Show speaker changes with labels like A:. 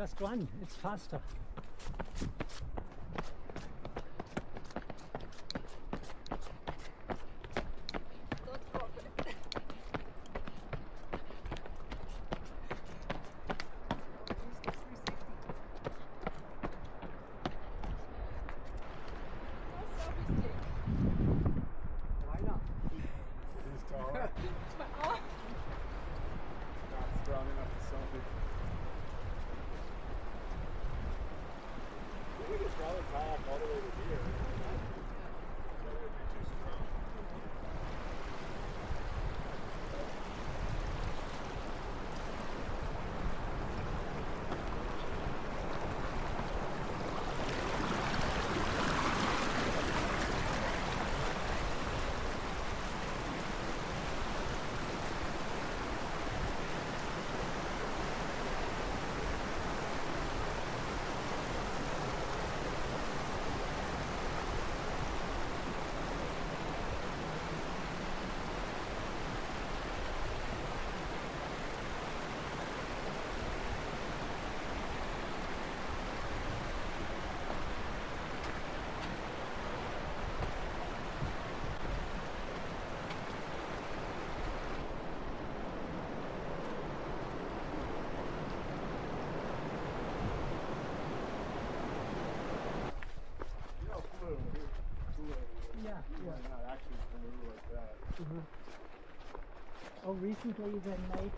A: Just run, it's faster.
B: Don't drop it.
A: Why not?
C: Who's taller?
B: My arm.
C: Not strong enough to something. I think it's rather tall all the way to here. That would be too strong.
A: Yeah, yeah.
C: Not actually blue like that.
A: Oh, recently they made